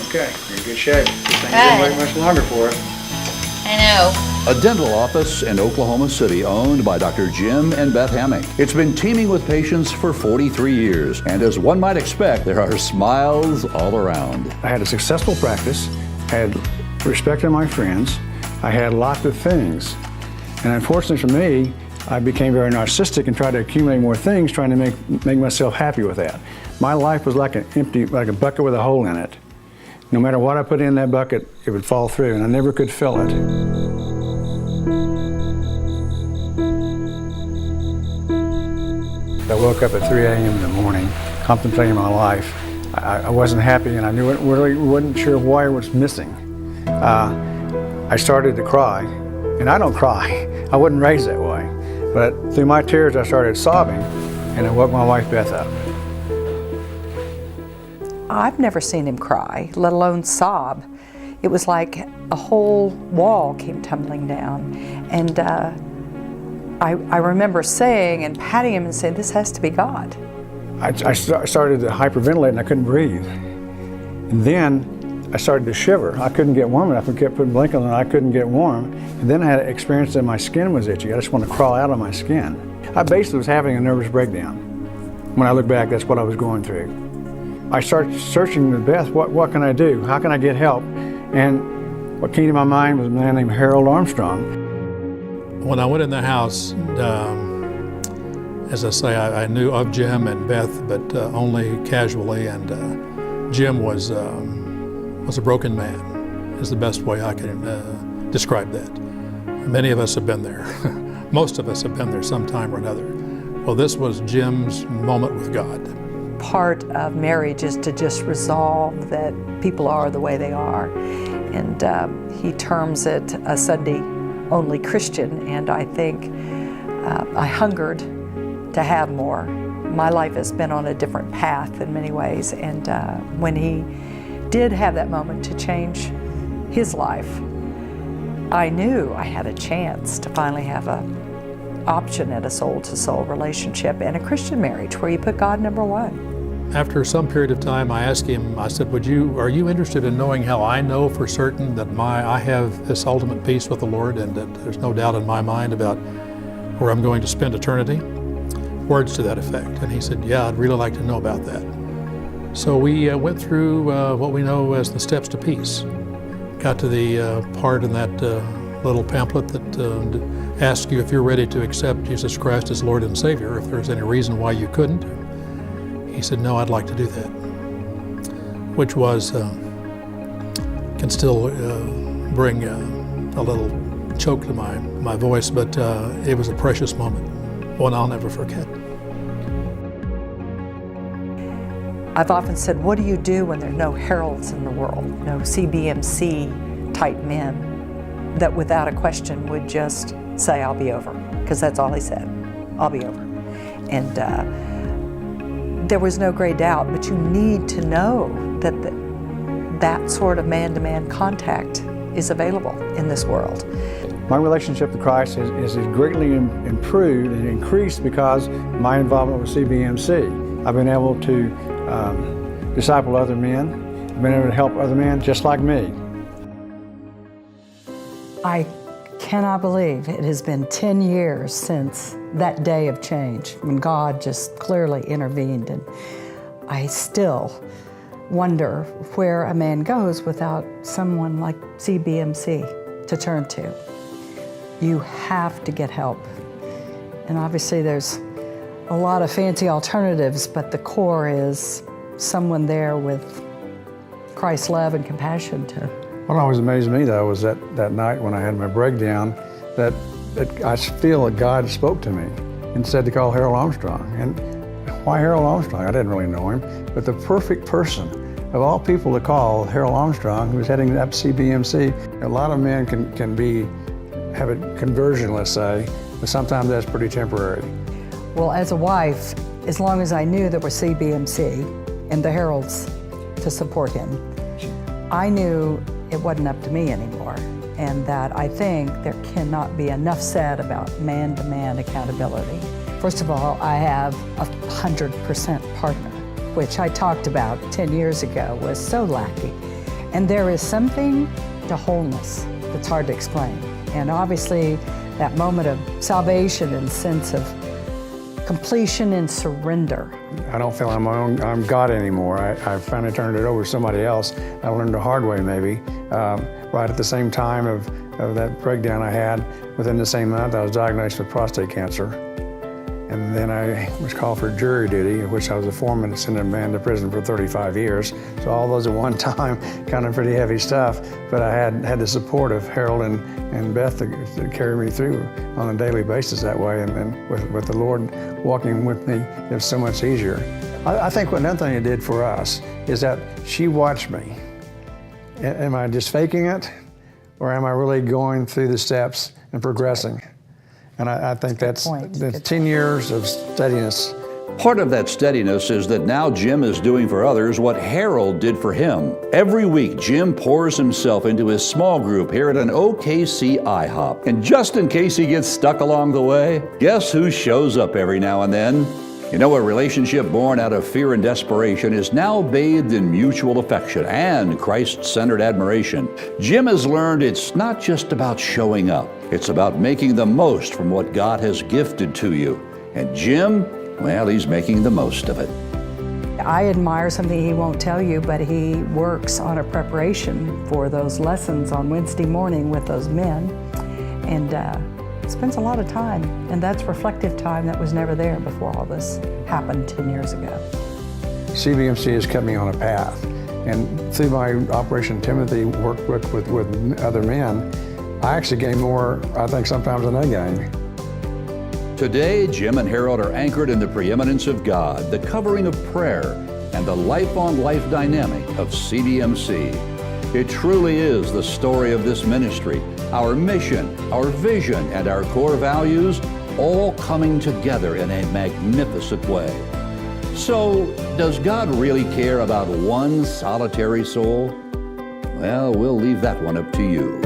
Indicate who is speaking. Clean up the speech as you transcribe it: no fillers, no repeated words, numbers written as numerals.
Speaker 1: Okay, you're in good shape. This thing didn't wait much longer for it.
Speaker 2: I know.
Speaker 3: A dental office in Oklahoma City owned by Dr. Jim and Beth Hammack. It's been teeming with patients for 43 years, and as one might expect, there are smiles all around.
Speaker 1: I had a successful practice, had respect of my friends, I had lots of things. And unfortunately for me, I became very narcissistic and tried to accumulate more things, trying to make myself happy with that. My life was like like a bucket with a hole in it. No matter what I put in that bucket, it would fall through, and I never could fill it. I woke up at 3 a.m. in the morning, contemplating my life. I wasn't happy, and I really wasn't sure why it was missing. I started to cry, and I don't cry. I wasn't raised that way. But through my tears, I started sobbing, and I woke my wife, Beth, up.
Speaker 4: I've never seen him cry, let alone sob. It was like a whole wall came tumbling down. And I remember saying and patting him and saying, this has to be God.
Speaker 1: I started to hyperventilate and I couldn't breathe. And then I started to shiver. I couldn't get warm enough. I kept putting blankets on and I couldn't get warm. And then I had experienced that my skin was itchy. I just wanted to crawl out of my skin. I basically was having a nervous breakdown. When I look back, that's what I was going through. I started searching with Beth, what can I do? How can I get help? And what came to my mind was a man named Harold Armstrong.
Speaker 5: When I went in the house, as I say, I knew of Jim and Beth, but only casually, and Jim was a broken man, is the best way I can describe that. Many of us have been there. Most of us have been there sometime or another. Well, this was Jim's moment with God.
Speaker 4: Part of marriage is to just resolve that people are the way they are. And he terms it a Sunday-only Christian, and I think I hungered to have more. My life has been on a different path in many ways, and when he did have that moment to change his life, I knew I had a chance to finally have an option at a soul-to-soul relationship and a Christian marriage where you put God number one.
Speaker 5: After some period of time, I asked him, I said, are you interested in knowing how I know for certain that I have this ultimate peace with the Lord and that there's no doubt in my mind about where I'm going to spend eternity? Words to that effect. And he said, yeah, I'd really like to know about that. So we went through what we know as the steps to peace. Got to the part in that little pamphlet that asks you if you're ready to accept Jesus Christ as Lord and Savior, if there's any reason why you couldn't. He said, no, I'd like to do that, which was, can still bring a little choke to my voice, but it was a precious moment, one I'll never forget.
Speaker 4: I've often said, what do you do when there are no heralds in the world, no CBMC type men that without a question would just say, I'll be over, because that's all he said, I'll be over. And there was no great doubt, but you need to know that that sort of man-to-man contact is available in this world.
Speaker 1: My relationship to Christ is greatly improved and increased because of my involvement with CBMC. I've been able to disciple other men. I've been able to help other men just like me.
Speaker 4: I cannot believe it has been 10 years since that day of change when God just clearly intervened, and I still wonder where a man goes without someone like CBMC to turn to. You have to get help. And obviously there's a lot of fancy alternatives, but the core is someone there with Christ's love and compassion to.
Speaker 1: What always amazed me, though, was that night when I had my breakdown, that I feel that God spoke to me and said to call Harold Armstrong. And why Harold Armstrong? I didn't really know him, but the perfect person of all people to call, Harold Armstrong, who was heading up CBMC. A lot of men can have a conversion, let's say, but sometimes that's pretty temporary.
Speaker 4: Well, as a wife, as long as I knew there were CBMC and the heralds to support him, I knew it wasn't up to me anymore. and that I think there cannot be enough said about man-to-man accountability. First of all, I have a 100% partner, which I talked about 10 years ago was so lacking. And there is something to wholeness that's hard to explain. And obviously, that moment of salvation and sense of completion and surrender.
Speaker 1: I don't feel I'm God anymore. I finally turned it over to somebody else. I learned the hard way, maybe. Right at the same time of that breakdown I had, within the same month, I was diagnosed with prostate cancer. And then I was called for jury duty, in which I was a foreman to send a man to prison for 35 years. So all those at one time, kind of pretty heavy stuff. But I had the support of Harold and Beth to carry me through on a daily basis that way. And with the Lord walking with me, it was so much easier. I think another thing it did for us is that she watched me. Am I just faking it? Or am I really going through the steps and progressing? And I think that's 10 years of steadiness.
Speaker 3: Part of that steadiness is that now Jim is doing for others what Harold did for him. Every week, Jim pours himself into his small group here at an OKC IHOP. And just in case he gets stuck along the way, guess who shows up every now and then? You know, a relationship born out of fear and desperation is now bathed in mutual affection and Christ-centered admiration. Jim has learned it's not just about showing up. It's about making the most from what God has gifted to you. And Jim, well, he's making the most of it.
Speaker 4: I admire something he won't tell you, but he works on a preparation for those lessons on Wednesday morning with those men. And spends a lot of time, and that's reflective time that was never there before all this happened 10 years ago.
Speaker 1: CBMC has kept me on a path, and through my Operation Timothy workbook with other men, I actually gain more, I think, sometimes than they gain.
Speaker 3: Today, Jim and Harold are anchored in the preeminence of God, the covering of prayer, and the life-on-life dynamic of CBMC. It truly is the story of this ministry, our mission, our vision, and our core values all coming together in a magnificent way. So, does God really care about one solitary soul? Well, we'll leave that one up to you.